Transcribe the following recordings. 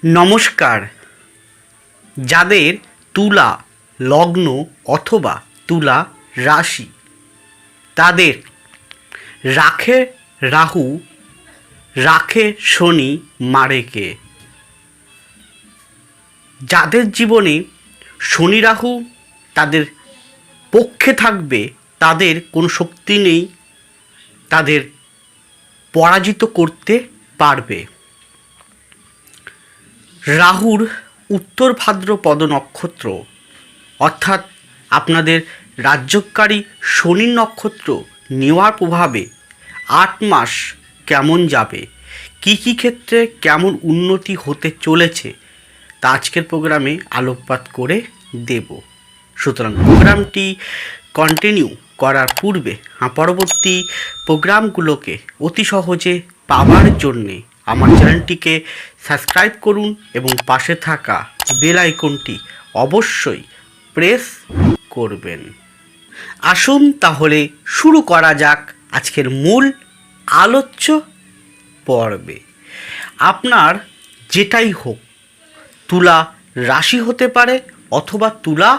নমস্কার। যাদের তুলা লগ্ন অথবা তুলা রাশি, তাদের রাখে রাহু, রাখে শনি, মারে কে? যাদের জীবনে শনি রাহু তাদের পক্ষে থাকবে, তাদের কোনো শক্তি নেই তাদের পরাজিত করতে পারবে। রাহুর উত্তর ভাদ্রপদ নক্ষত্র অর্থাৎ আপনাদের রাজ্যকারী শনি নক্ষত্র নেওয়ার প্রভাবে 8 মাস কেমন যাবে, কী কী ক্ষেত্রে কেমন উন্নতি হতে চলেছে তা আজকের প্রোগ্রামে আলোকপাত করে দেব। সুতরাং প্রোগ্রামটি কন্টিনিউ করার পূর্বে পরবর্তী প্রোগ্রামগুলোকে অতি সহজে পাওয়ার জন্যে আমার চ্যানেলটিকে সাবস্ক্রাইব করুন এবং পাশে থাকা বেল আইকনটি অবশ্যই প্রেস করবেন। আসুন তাহলে শুরু করা যাক আজকের মূল আলোচ্য পর্বে। আপনার যেটাই হোক, তুলা রাশি হতে পারে অথবা তুলা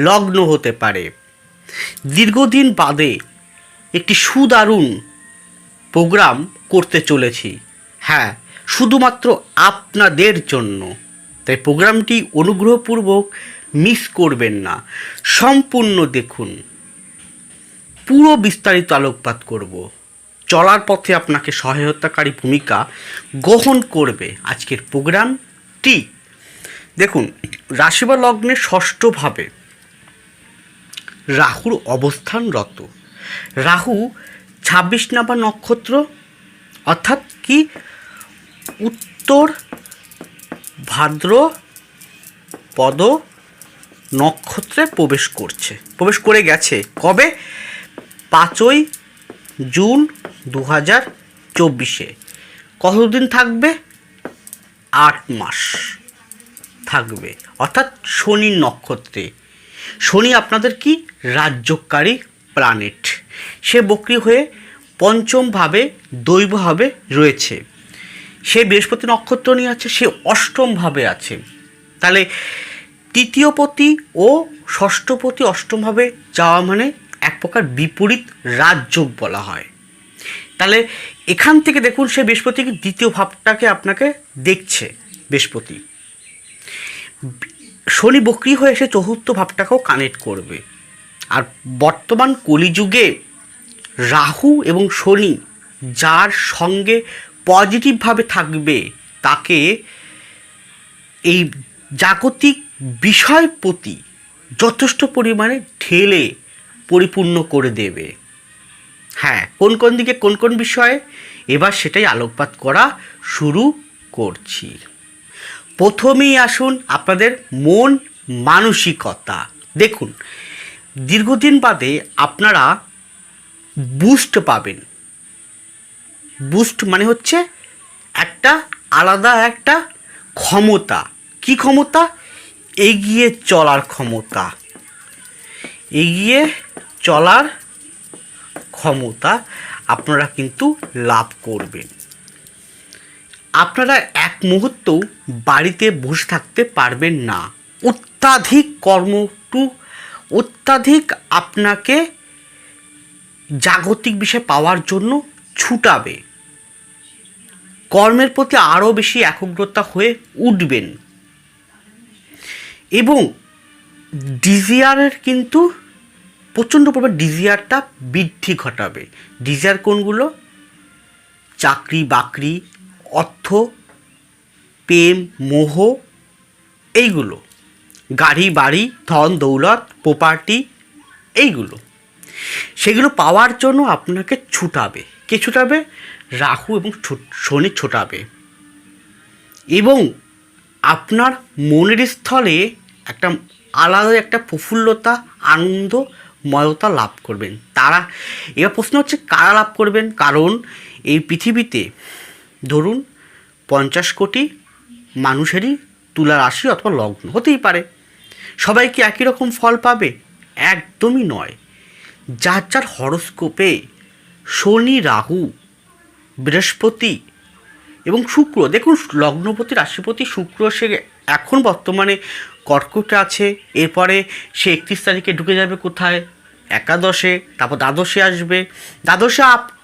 লগ্ন হতে পারে, দীর্ঘদিন বাদে একটি সুদারুণ প্রোগ্রাম করতে চলেছি। হ্যাঁ, শুধুমাত্র আপনাদের জন্য। তাই প্রোগ্রামটি অনুগ্রহপূর্বক মিস করবেন না, সম্পূর্ণ দেখুন। পুরো বিস্তারিত আলোকপাত করব। চলার পথে আপনাকে সহায়তাকারী ভূমিকা গ্রহণ করবে আজকের প্রোগ্রামটি। দেখুন, রাশি বা লগ্নের ষষ্ঠভাবে রাহুর অবস্থানরত। রাহু 26 নাম্বার নক্ষত্র অর্থাৎ কি উত্তর ভাদ্রপদ নক্ষত্রে প্রবেশ করে গেছে। কবে? 5ই জুন 2024। কতদিন থাকবে? 8 মাস থাকবে, অর্থাৎ শনির নক্ষত্রে। শনি আপনাদের কি রাজ্যকারী প্ল্যানেট, সে বক্রী হয়ে পঞ্চমভাবে দৈবভাবে রয়েছে। সে বৃহস্পতি নক্ষত্র নিয়ে আছে, সে অষ্টমভাবে আছে। তাহলে তৃতীয়পতি ও ষষ্ঠপতি অষ্টমভাবে যাওয়া মানে এক প্রকার বিপরীত রাজযোগ বলা হয়। তাহলে এখান থেকে দেখুন, সে বৃহস্পতি দ্বিতীয় ভাবটাকে আপনাকে দেখছে। বৃহস্পতি শনি বক্রী হয়ে এসে চতুর্থ ভাবটাকেও কানেক্ট করবে। আর বর্তমান কলিযুগে রাহু এবং শনি যার সঙ্গে পজিটিভভাবে থাকবে, তাকে এই জাগতিক বিষয় প্রতি যথেষ্ট পরিমাণে ঢেলে পরিপূর্ণ করে দেবে। হ্যাঁ, কোন কোন দিকে কোন কোন বিষয়ে, এবার সেটাই আলোকপাত করা শুরু করছি। প্রথমেই আসুন আপনাদের মন মানসিকতা। দেখুন, দীর্ঘদিন বাদে আপনারা বুস্ট পাবেন। বুস্ট মানে হচ্ছে একটা আলাদা একটা ক্ষমতা। কি ক্ষমতা? এগিয়ে চলার ক্ষমতা। এগিয়ে চলার ক্ষমতা আপনারা কিন্তু লাভ করবেন। আপনারা এক মুহূর্তও বাড়িতে বসে থাকতে পারবেন না। অত্যাধিক আপনাকে জাগতিক বিষয় পাওয়ার জন্য ছুটাবে। কর্মের প্রতি আরও বেশি একগ্রতা হয়ে উঠবেন এবং ডিজিয়ারের কিন্তু প্রচণ্ড পরিমাণ ডিজিয়ারটা বৃদ্ধি ঘটাবে। ডিজিয়ার কোনগুলো? চাকরি বাকরি, অর্থ, প্রেম, মোহ, এইগুলো, গাড়ি বাড়ি, ধন দৌলত, প্রপার্টি, এইগুলো, সেগুলো পাওয়ার জন্য আপনাকে ছুটাবে। কে ছুটাবে? রাহু এবং শনি ছুটাবে। এবং আপনার মনের স্থলে একটা আলাদা একটা প্রফুল্লতা, আনন্দময়তা লাভ করবেন। তারা এবার প্রশ্ন হচ্ছে কারা লাভ করবেন? কারণ এই পৃথিবীতে ধরুন 50 কোটি মানুষেরই তুলা রাশি অথবা লগ্ন হতেই পারে। সবাই কি একই রকম ফল পাবে? একদমই নয়। যার যার হরস্কোপে শনি রাহু বৃহস্পতি এবং শুক্র, দেখুন লগ্নপতি রাশিপতি শুক্র সে এখন বর্তমানে কর্কটে আছে, এরপরে সে 31 তারিখে ঢুকে যাবে কোথায়, একাদশে, তারপর দ্বাদশে আসবে। দ্বাদশে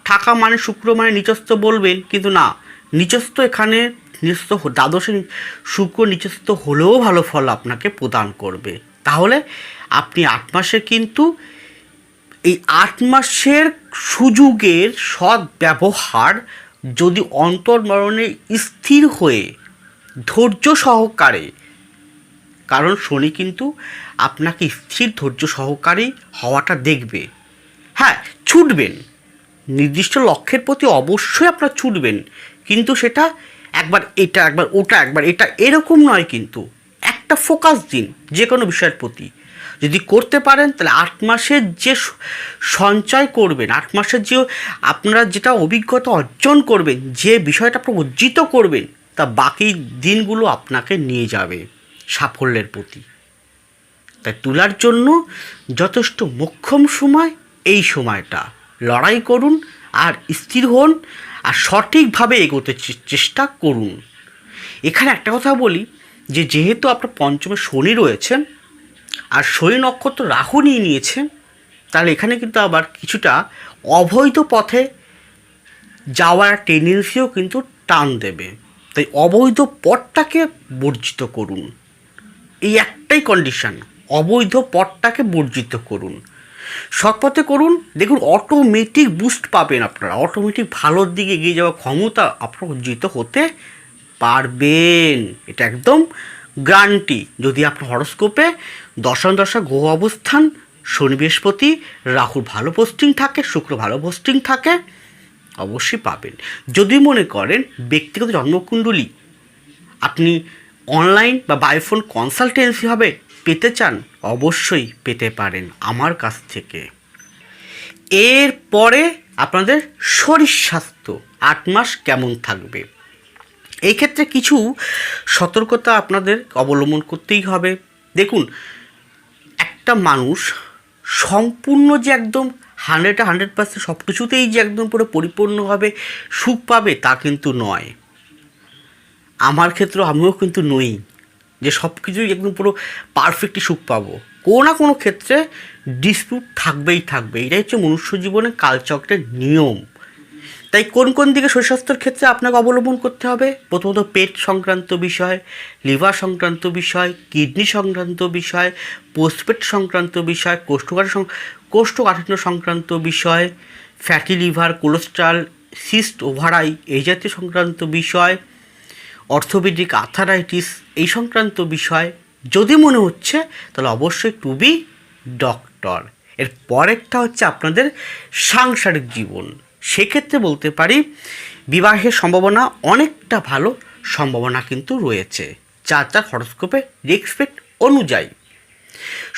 থাকা মানে শুক্র মানে নিচস্থ বলবেন, কিন্তু না, নিচস্থ এখানে নিচস্থ দ্বাদশে শুক্র নিচস্থ হলেও ভালো ফল আপনাকে প্রদান করবে। তাহলে আপনি 8 মাসে কিন্তু এই 8 মাসের সুযোগের সৎ ব্যবহার যদি অন্তর্মরণে স্থির হয়ে ধৈর্য সহকারে, কারণ শনি কিন্তু আপনাকে স্থির ধৈর্য সহকারী হওয়াটা দেখবে। হ্যাঁ, ছুটবেন, নির্দিষ্ট লক্ষ্যের প্রতি অবশ্যই আপনারা ছুটবেন, কিন্তু সেটা একবার এটা একবার ওটা একবার এটা এরকম নয়, কিন্তু একটা ফোকাস দিন যে কোনো বিষয়ের প্রতি। যদি করতে পারেন তাহলে 8 মাসের যে সঞ্চয় করবেন, 8 মাসের যে আপনারা যেটা অভিজ্ঞতা অর্জন করবেন, যে বিষয়টা আপনারা অর্জিত করবেন, তা বাকি দিনগুলো আপনাকে নিয়ে যাবে সাফল্যের প্রতি। তাই তুলার জন্য যথেষ্ট মোক্ষম সময় এই সময়টা, লড়াই করুন আর স্থির হন আর সঠিকভাবে এগোতে চেষ্টা করুন। এখানে একটা কথা বলি যে যেহেতু আপনার পঞ্চমে শনি রয়েছেন আর শনি নক্ষত্র রাহু নিয়ে নিয়েছে, তাহলে এখানে কিন্তু আবার কিছুটা অবৈধ পথে যাওয়ার টেন্ডেন্সিও কিন্তু টান দেবে। তাই অবৈধ পথটাকে বর্জিত করুন, এই একটাই কন্ডিশন, অবৈধ পথটাকে বর্জিত করুন, সৎপথে করুন। দেখুন অটোমেটিক বুস্ট পাবেন, আপনারা অটোমেটিক ভালোর দিকে এগিয়ে যাওয়ার ক্ষমতা আপনারা অর্জিত হতে পারবেন, এটা একদম গ্যারান্টি। যদি আপনার হরস্কোপে দশা গ্রহ অবস্থান শনি বৃহস্পতি রাহুর ভালো পোস্টিং থাকে, শুক্র ভালো পোস্টিং থাকে, অবশ্যই পাবেন। যদি মনে করেন ব্যক্তিগত জন্মকুণ্ডলী আপনি অনলাইন বা বায়োফোন কনসালটেন্সিভাবে পেতে চান, অবশ্যই পেতে পারেন আমার কাছ থেকে। এরপরে আপনাদের শরীর স্বাস্থ্য 8 মাস কেমন থাকবে, এই ক্ষেত্রে কিছু সতর্কতা আপনাদের অবলম্বন করতেই হবে। দেখুন, একটা মানুষ সম্পূর্ণ যে একদম 100% সব কিছুতেই যে একদম পুরো পরিপূর্ণভাবে সুখ পাবে তা কিন্তু নয়। আমার ক্ষেত্রে আমিও কিন্তু নই যে সব কিছুই একদম পুরো পারফেক্টলি সুখ পাবো, কোনো না কোনো ক্ষেত্রে ডিসপিউট থাকবেই থাকবে, এটাই হচ্ছে মনুষ্য জীবনের কালচক্রের নিয়ম। তাই কোন কোন দিকে শরীর স্বাস্থ্যের ক্ষেত্রে আপনাকে অবলম্বন করতে হবে, প্রথমত পেট সংক্রান্ত বিষয়, লিভার সংক্রান্ত বিষয়, কিডনি সংক্রান্ত বিষয়, পোস্টপেট সংক্রান্ত বিষয়, কোষ্ঠকাঠিন্য সংক্রান্ত বিষয়, ফ্যাটি লিভার, কোলেস্ট্রল, সিস্ট ওভারাই এই জাতীয় সংক্রান্ত বিষয়, অর্থোপেডিক আর্থারাইটিস এই সংক্রান্ত বিষয় যদি মনে হচ্ছে তাহলে অবশ্যই টু বি ডক্টর। এর পরেরটা হচ্ছে আপনাদের সাংসারিক জীবন, সেক্ষেত্রে বলতে পারি বিবাহের সম্ভাবনা অনেকটা ভালো সম্ভাবনা কিন্তু রয়েছে যার যার হরস্কোপে রেসপেক্ট অনুযায়ী।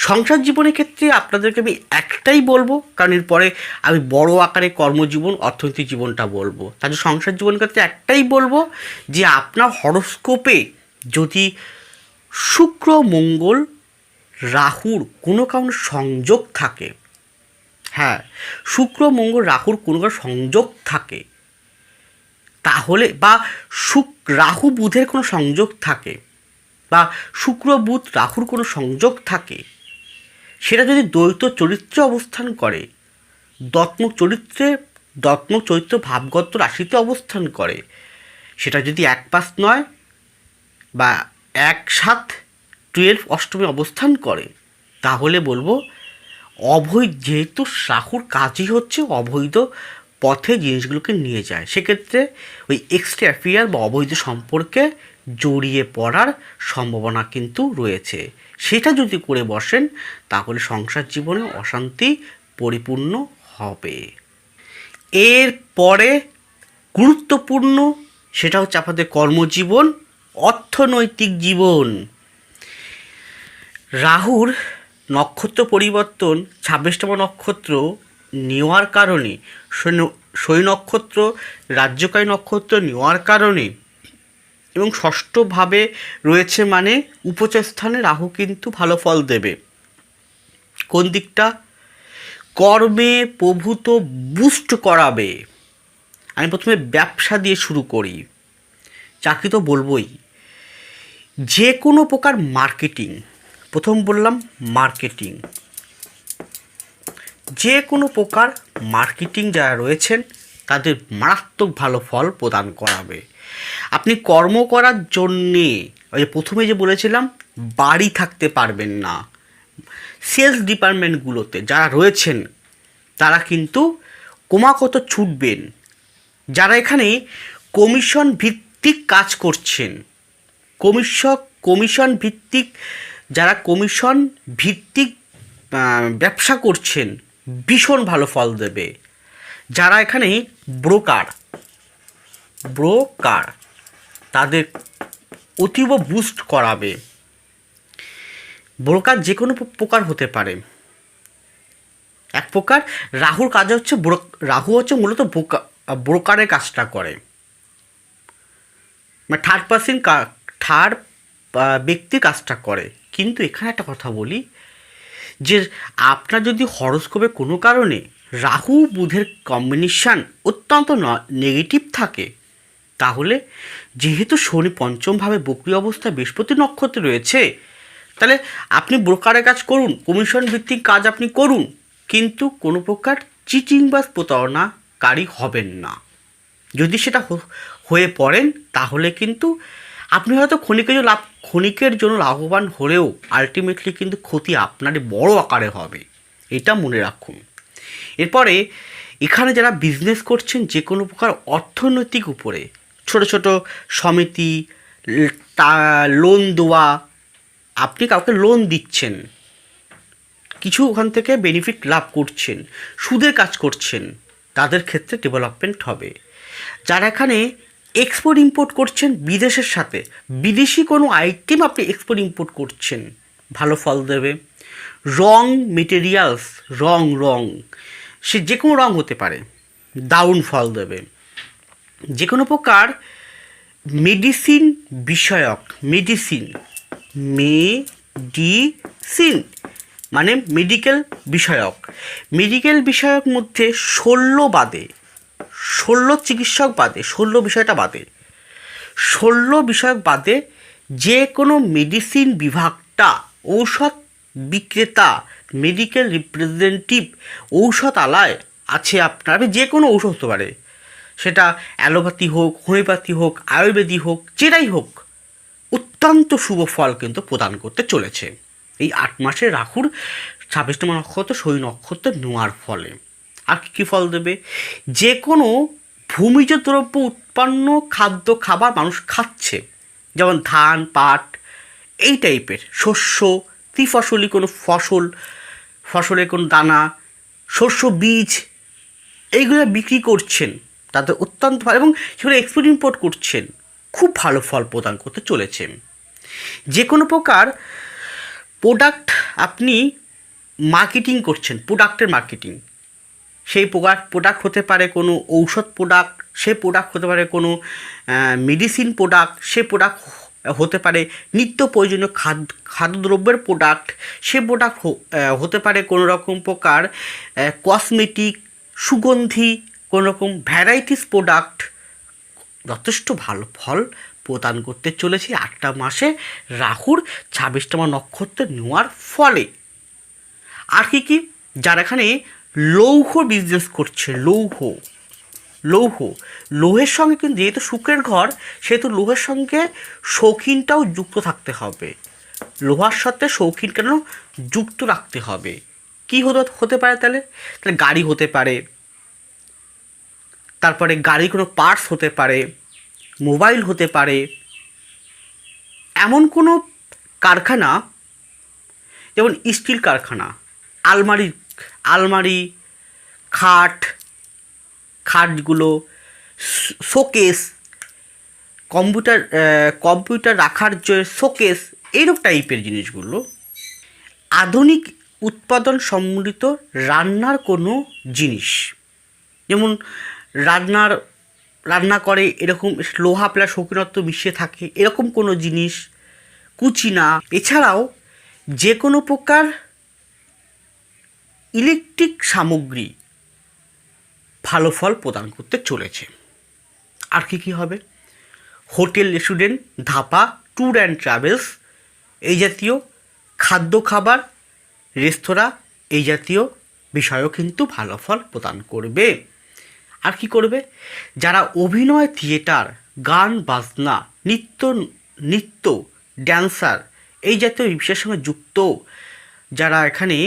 সংসার জীবনের ক্ষেত্রে আপনাদেরকে আমি একটাই বলবো, কারণ এরপরে আমি বড় আকারে কর্মজীবন অর্থনৈতিক জীবনটা বলবো, তাহলে সংসার জীবনের ক্ষেত্রে একটাই বলবো যে আপনার হরস্কোপে যদি শুক্র মঙ্গল রাহুর কোনো কারণে সংযোগ থাকে, হ্যাঁ শুক্র মঙ্গল রাহুর কোনো কারণে সংযোগ থাকে, তাহলে বা রাহু বুধের কোনো সংযোগ থাকে, বা শুক্র বুধ রাহুর কোনো সংযোগ থাকে, সেটা যদি দ্বৈত চরিত্রে অবস্থান করে, দত্মক চরিত্র ভাবগত রাশিতে অবস্থান করে, সেটা যদি 1-5-9 বা 1-7-12 অষ্টমে অবস্থান করে, তাহলে বলবো অবৈধ, যেহেতু রাহুর কাজই হচ্ছে অবৈধ পথে জিনিসগুলোকে নিয়ে যায়, সেক্ষেত্রে ওই এক্সট্রা অ্যাফেয়ার বা অবৈধ সম্পর্কে জড়িয়ে পড়ার সম্ভাবনা কিন্তু রয়েছে। সেটা যদি করে বসেন তাহলে সংসার জীবনে অশান্তি পরিপূর্ণ হবে। এরপরে গুরুত্বপূর্ণ সেটা হচ্ছে আপনাদের কর্মজীবন, অর্থনৈতিক জীবন। রাহুর নক্ষত্র পরিবর্তন 26তম নক্ষত্র নেওয়ার কারণে, শনি নক্ষত্র রাজ্যকারী নক্ষত্র নেওয়ার কারণে এবং ষষ্ঠভাবে রয়েছে মানে উপচয় স্থানে রাহু কিন্তু ভালো ফল দেবে। কোন দিকটা? কর্মে প্রভূত বুস্ট করাবে। আমি প্রথমে ব্যবসা দিয়ে শুরু করি। চাকরি তো বলবোই। যে কোনো প্রকার মার্কেটিং, প্রথম বললাম মার্কেটিং, যে কোনো প্রকার মার্কেটিং যারা রয়েছেন তাদের মারাত্মক ভালো ফল প্রদান করাবে। আপনি কর্ম করার জন্যে ওই যে প্রথমে যে বলেছিলাম বাড়ি থাকতে পারবেন না, সেলস ডিপার্টমেন্টগুলোতে যারা রয়েছেন তারা কিন্তু ক্রমাগত ছুটবেন। যারা এখানে কমিশন ভিত্তিক কাজ করছেন, কমিশন ভিত্তিক, যারা কমিশন ভিত্তিক ব্যবসা করছেন ভীষণ ভালো ফল দেবে। যারা এখানে ব্রোকার তাদের অতীব বুস্ট করাবে। ব্রোকার যে কোনো প্রকার হতে পারে। এক প্রকার রাহুর কাজ হচ্ছে রাহু হচ্ছে মূলত ব্রোকারের কাজটা করে, মানে থার্ড ব্যক্তির কাজটা করে। কিন্তু এখানে একটা কথা বলি যে আপনার যদি হরোস্কোপে কোনো কারণে রাহু বুধের কম্বিনেশান অত্যন্ত নেগেটিভ থাকে, তাহলে যেহেতু শনি পঞ্চমভাবে বক্রী অবস্থায় বৃহস্পতি নক্ষত্রে রয়েছে, তাহলে আপনি ব্রোকারের কাজ করুন, কমিশন ভিত্তিক কাজ আপনি করুন, কিন্তু কোনো প্রকার চিটিং বা প্রতারণাকারী হবেন না। যদি সেটা হয়ে পড়েন তাহলে কিন্তু আপনি হয়তো ক্ষণিকের জন্য লাভবান হলেও আলটিমেটলি কিন্তু ক্ষতি আপনারই বড় আকারে হবে, এটা মনে রাখুন। এরপরে এখানে যারা বিজনেস করছেন যে কোনো প্রকার অর্থনৈতিক উপরে, ছোট ছোট সমিতি, লোন দেওয়া, আপনি কাউকে লোন দিচ্ছেন, কিছু ওখান থেকে বেনিফিট লাভ করছেন, সুদের কাজ করছেন, তাদের ক্ষেত্রে ডেভেলপমেন্ট হবে। যারা এখানে এক্সপোর্ট ইম্পোর্ট করছেন বিদেশের সাথে, বিদেশি কোনো আইটেম আপনি এক্সপোর্ট ইম্পোর্ট করছেন, ভালো ফল দেবে। রং মেটেরিয়ালস, রং সে যে কোনো রং হতে পারে, দারুণ ফল দেবে। যে কোনো প্রকার মেডিসিন বিষয়ক, মেডিসিন মানে মেডিকেল বিষয়ক মধ্যে 16 চিকিৎসক বাদে, 16 বিষয়ক বাদে যে কোনো মেডিসিন বিভাগটা, ঔষধ বিক্রেতা, মেডিকেল রিপ্রেজেন্টেটিভ, ঔষধালয় আছে আপনার, যে কোনো ঔষধ হতে পারে, সেটা অ্যালোপ্যাথি হোক, হোমিওপ্যাথি হোক, আয়ুর্বেদিক হোক, যেটাই হোক, অত্যন্ত শুভ ফল কিন্তু প্রদান করতে চলেছে এই 8 মাসে রাহুর 26তম নক্ষত্র শনি নক্ষত্র নেওয়ার ফলে। আর কী ফল দেবে? যে কোনো ভূমিজ দ্রব্য উৎপন্ন খাবার মানুষ খাচ্ছে, যেমন ধান, পাট, এই টাইপের শস্য, ত্রিফসলি কোনো ফসলের কোনো দানা, শস্য বীজ, এইগুলো বিক্রি করছেন, তাদের অত্যন্ত ভালো, এবং সেগুলো এক্সপোর্ট ইম্পোর্ট করছেন, খুব ভালো ফল প্রদান করতে চলেছে। যে কোনো প্রকার প্রোডাক্ট আপনি মার্কেটিং করছেন, প্রোডাক্টের মার্কেটিং, সেই প্রোডাক্ট হতে পারে কোনো ঔষধ প্রোডাক্ট, সে প্রোডাক্ট হতে পারে কোনো মেডিসিন প্রোডাক্ট, সে প্রোডাক্ট হতে পারে নিত্য প্রয়োজনীয় খাদ্যদ্রব্যের প্রোডাক্ট, সে প্রোডাক্ট হতে পারে কোনো রকম প্রকার কসমেটিক, সুগন্ধি, কোনো রকম ভ্যারাইটিস প্রোডাক্ট, যথেষ্ট ভালো ফল প্রদান করতে চলেছে 8টা মাসে রাহুর 26তম নক্ষত্রে নেওয়ার ফলে। আর কি যারা এখানে লৌহ বিজনেস করছে, লৌহের সঙ্গে কিন্তু যেহেতু শুক্রের ঘর, সেহেতু লোহের সঙ্গে শৌখিনটাও যুক্ত থাকতে হবে, লোহার সাথে শৌখিন কেন যুক্ত রাখতে হবে। কী হতে পারে তাহলে গাড়ি হতে পারে, তারপরে গাড়ির কোনো পার্টস হতে পারে, মোবাইল হতে পারে, এমন কোনো কারখানা, যেমন স্টিল কারখানা, আলমারি, খাটগুলো, শোকেস, কম্পিউটার রাখার যে শোকেস, এইরকম টাইপের জিনিসগুলো, আধুনিক উৎপাদন সম্বলিত রান্নার কোনো জিনিস, যেমন রান্না করে এরকম লোহা প্লাস শৌখিনত্ব মিশিয়ে থাকে এরকম কোনো জিনিস, কুচিনা, এছাড়াও যে কোনো প্রকার ইলেকট্রিক সামগ্রী ভালো ফল প্রদান করতে চলেছে। আর কি হবে? Hotel, restaurant, dhaba, tour and travels, এই জাতীয় খাদ্য খাবার, রেস্তোরাঁ, এই জাতীয় বিষয়ও কিন্তু ভালো ফল প্রদান করবে। আর কি করবে? যারা অভিনয়, থিয়েটার, গান বাজনা, নৃত্য, ড্যান্সার, এই জাতীয় বিষয়ের সঙ্গে যুক্ত, যারা এখানে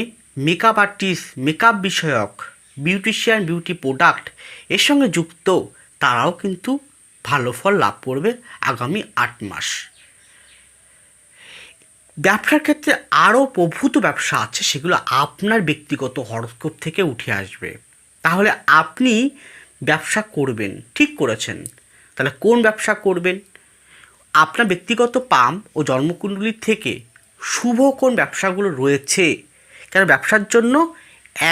মেকআপ আর্টিস্ট, মেকআপ বিষয়ক, বিউটিশিয়ান, বিউটি প্রোডাক্ট এর সঙ্গে যুক্ত, তারাও কিন্তু ভালো ফল লাভ করবে আগামী 8 মাস। ব্যবসার ক্ষেত্রে আরও প্রভূত ব্যবসা আছে, সেগুলো আপনার ব্যক্তিগত হরস্কোপ থেকে উঠে আসবে। তাহলে আপনি ব্যবসা করবেন, ঠিক করেছেন। তাহলে কোন ব্যবসা করবেন? আপনার ব্যক্তিগত পাম ও জন্মকুণ্ডলী থেকে শুভ কোন ব্যবসাগুলো রয়েছে, কেন ব্যবসার জন্য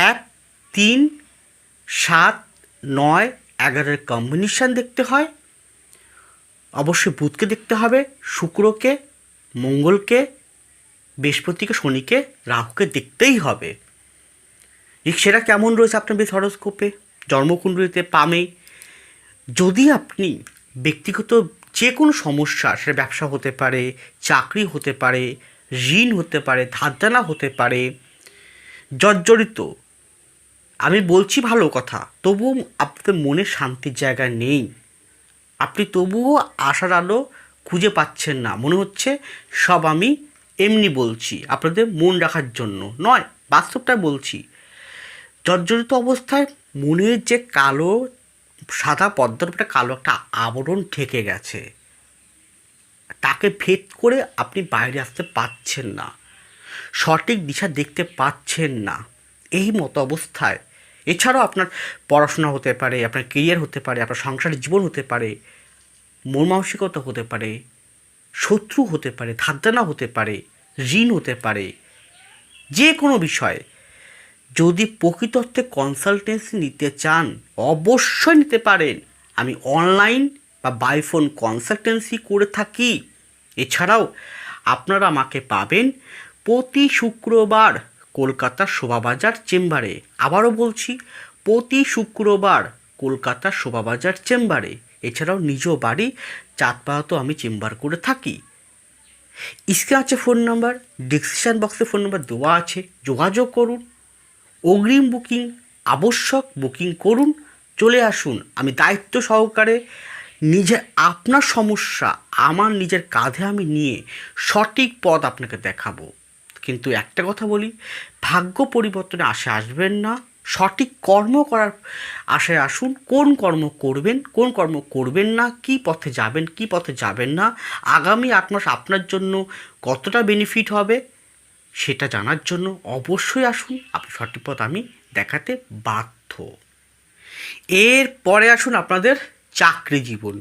1, 3, 7, 9, 11 কম্বিনেশান দেখতে হয়। অবশ্যই বুধকে দেখতে হবে, শুক্রকে, মঙ্গলকে, বৃহস্পতিকে, শনিকে, রাহুকে দেখতেই হবে। সেটা কেমন রয়েছে আপনার বেশ হরস্কোপে, জন্মকুণ্ডলীতে, পামে। যদি আপনি ব্যক্তিগত যে কোনো সমস্যা, সেটা ব্যবসা হতে পারে, চাকরি হতে পারে, ঋণ হতে পারে, ধারদেনা হতে পারে, জর্জরিত, আমি বলছি ভালো কথা, তবুও আপনাদের মনে শান্তির জায়গা নেই, আপনি তবুও আশার আলো খুঁজে পাচ্ছেন না, মনে হচ্ছে সব আমি এমনি বলছি, আপনাদের মন রাখার জন্য নয়, বাস্তবটা বলছি। জর্জরিত অবস্থায় মনের যে কালো, সাদা পর্দার উপরে কালো একটা আবরণ ঢেকে গেছে, তাকে ভেদ করে আপনি বাইরে আসতে পারছেন না, সঠিক দিশা দেখতে পাচ্ছেন না, এই মতো অবস্থায় এছাড়াও আপনার পড়াশোনা হতে পারে, আপনার কেরিয়ার হতে পারে, আপনার সংসারের জীবন হতে পারে, মন মানসিকতা হতে পারে, শত্রু হতে পারে, ধারদেনা হতে পারে, ঋণ হতে পারে, যে কোনো বিষয়ে যদি প্রকৃতর্থে কনসালটেন্সি নিতে চান অবশ্যই নিতে পারেন। আমি অনলাইন বা বাই ফোন কনসালটেন্সি করে থাকি। এছাড়াও আপনারা আমাকে পাবেন প্রতি শুক্রবার কলকাতার শোভাবাজার চেম্বারে। আবারও বলছি, প্রতি শুক্রবার কলকাতার শোভাবাজার চেম্বারে। এছাড়াও নিজ বাড়ি চাঁদপাড়াতেও আমি চেম্বার করে থাকি। স্ক্রিনে আছে ফোন নাম্বার, ডিসক্রিপশন বক্সে ফোন নাম্বার দেওয়া আছে, যোগাযোগ করুন। অগ্রিম বুকিং আবশ্যক, বুকিং করুন, চলে আসুন। আমি দায়িত্ব সহকারে আপনার সমস্যা আমার নিজের কাঁধে আমি নিয়ে সঠিক পথ আপনাকে দেখাবো। কিন্তু একটা কথা বলি, ভাগ্য পরিবর্তনে আসবেন না, সঠিক কর্ম করার আশায় আসুন। কোন কর্ম করবেন, কোন কর্ম করবেন না, কি পথে যাবেন, কি পথে যাবেন না, আগামী 8 মাস আপনার জন্য কতটা বেনিফিট হবে, সেটা জানার জন্য অবশ্যই আসুন। আপনার সঠিক পথ আমি দেখাতে বাধ্য। এরপরে আসুন আপনাদের চাকরি জীবন।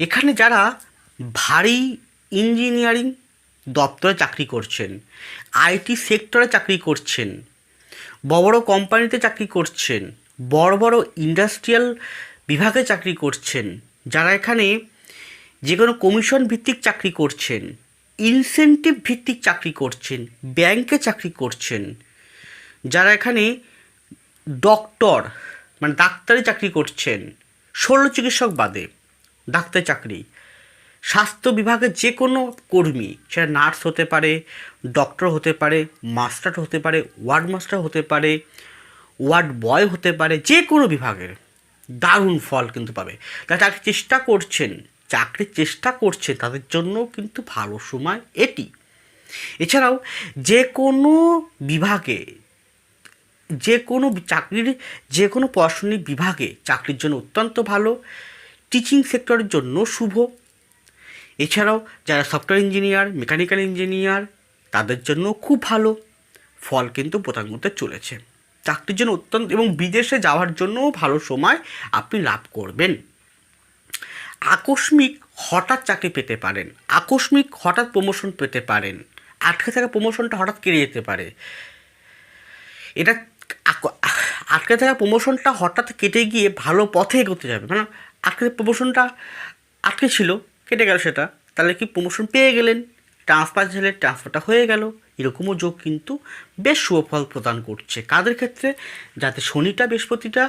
এখানে যারা ভারী ইঞ্জিনিয়ারিং দপ্তরে চাকরি করছেন, আইটি সেক্টরে চাকরি করছেন, বড় বড় কোম্পানিতে চাকরি করছেন, বড় বড় ইন্ডাস্ট্রিয়াল বিভাগে চাকরি করছেন, যারা এখানে যে কোনো কমিশন ভিত্তিক চাকরি করছেন, ইনসেন্টিভ ভিত্তিক চাকরি করছেন, ব্যাংকে চাকরি করছেন, যারা এখানে ডক্টর মানে ডাক্তারি চাকরি করছেন, শল্য চিকিৎসক বাদে ডাক্তারি চাকরি, স্বাস্থ্য বিভাগের যে কোনো কর্মী, সেটা নার্স হতে পারে, ডক্টর হতে পারে, মাস্টার হতে পারে, ওয়ার্ড মাস্টার হতে পারে, ওয়ার্ড বয় হতে পারে, যে কোনো বিভাগের দারুণ ফল কিন্তু পাবে। যারা চাকরির চেষ্টা করছে তাদের জন্য কিন্তু ভালো সময় এটি। এছাড়াও যে কোনো বিভাগে, যে কোনো চাকরির, যে কোনো প্রশাসনিক বিভাগে চাকরির জন্য অত্যন্ত ভালো, টিচিং সেক্টরের জন্য শুভ। এছাড়াও যারা সফটওয়্যার ইঞ্জিনিয়ার, মেকানিক্যাল ইঞ্জিনিয়ার, তাদের জন্য খুব ভালো ফল কিন্তু প্রদান করতে চলেছে। চাকরির জন্য অত্যন্ত, এবং বিদেশে যাওয়ার জন্যও ভালো সময় আপনি লাভ করবেন। আকস্মিক হঠাৎ চাকরি পেতে পারেন, আকস্মিক হঠাৎ প্রমোশন পেতে পারেন, আটকে থাকা প্রমোশনটা হঠাৎ কেড়ে যেতে পারে। এটা আটকে থাকা প্রমোশনটা হঠাৎ কেটে গিয়ে ভালো পথে এগোতে যাবে। মানে প্রমোশনটা আটকে ছিল, কেটে গেল সেটা, তাহলে কি প্রমোশন পেয়ে গেলেন, ট্রান্সফারটা হয়ে গেল। এরকমও যোগ কিন্তু বেশ সুফল প্রদান করছে কাদের ক্ষেত্রে, যাতে শনিটা, বৃহস্পতিটা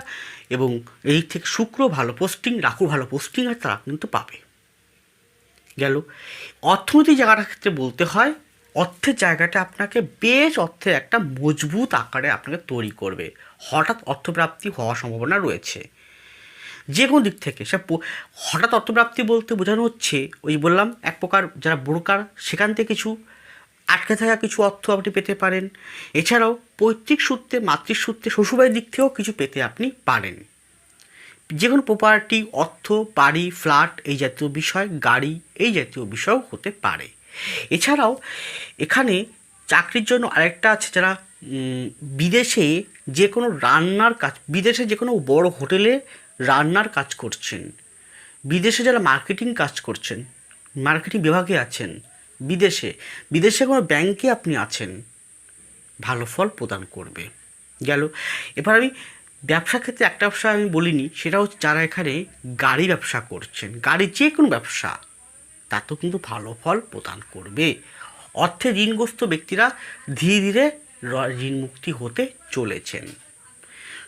এবং এই থেকে শুক্র ভালো পোস্টিং, রাহু ভালো পোস্টিং, আর তারা কিন্তু পাবে। গেল। অর্থনৈতিক জায়গাটার ক্ষেত্রে বলতে হয়, অর্থের জায়গাটা আপনাকে বেশ অর্থের একটা মজবুত আকারে আপনাকে তৈরি করবে। হঠাৎ অর্থপ্রাপ্তি হওয়ার সম্ভাবনা রয়েছে যে কোনো দিক থেকে। হঠাৎ অর্থপ্রাপ্তি বলতে বোঝানো হচ্ছে, ওই বললাম এক প্রকার যারা ব্রোকার, সেখান থেকে কিছু আটকে থাকা কিছু অর্থ আপনি পেতে পারেন। এছাড়াও পৈতৃক সূত্রে, মাতৃসূত্রে, শ্বশুরবাড়ির দিক থেকেও কিছু পেতে আপনি পারেন। যে কোনো প্রপার্টি, অর্থ, বাড়ি, ফ্ল্যাট এই জাতীয় বিষয়, গাড়ি এই জাতীয় বিষয়ও হতে পারে। এছাড়াও এখানে চাকরির জন্য আরেকটা আছে, যারা বিদেশে যে কোনো রান্নার কাজ, বিদেশে যে কোনো বড় হোটেলে রান্নার কাজ করছেন, বিদেশে যারা মার্কেটিং কাজ করছেন, মার্কেটিং বিভাগে আছেন, বিদেশে কোনো ব্যাংকে আপনি আছেন, ভালো ফল প্রদান করবে। গেল। এবার আমি ব্যবসা ক্ষেত্রে একটা ব্যবসা আমি বলিনি, সেটা হচ্ছে যারা এখানে গাড়ি ব্যবসা করছেন, গাড়ির যে কোনো ব্যবসা, তাতেও কিন্তু ভালো ফল প্রদান করবে। অর্থে ঋণগ্রস্ত ব্যক্তিরা ধীরে ধীরে ঋণ মুক্তি হতে চলেছেন।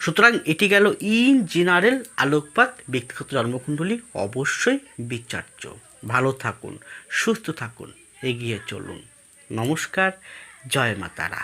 সুতরাং এটি গেল ইন জেনারেল আলোকপাত। ব্যক্তিগত জন্মকুণ্ডলী অবশ্যই বিচার্য। ভালো থাকুন, সুস্থ থাকুন, এগিয়ে চলুন। নমস্কার, জয় মা তারা।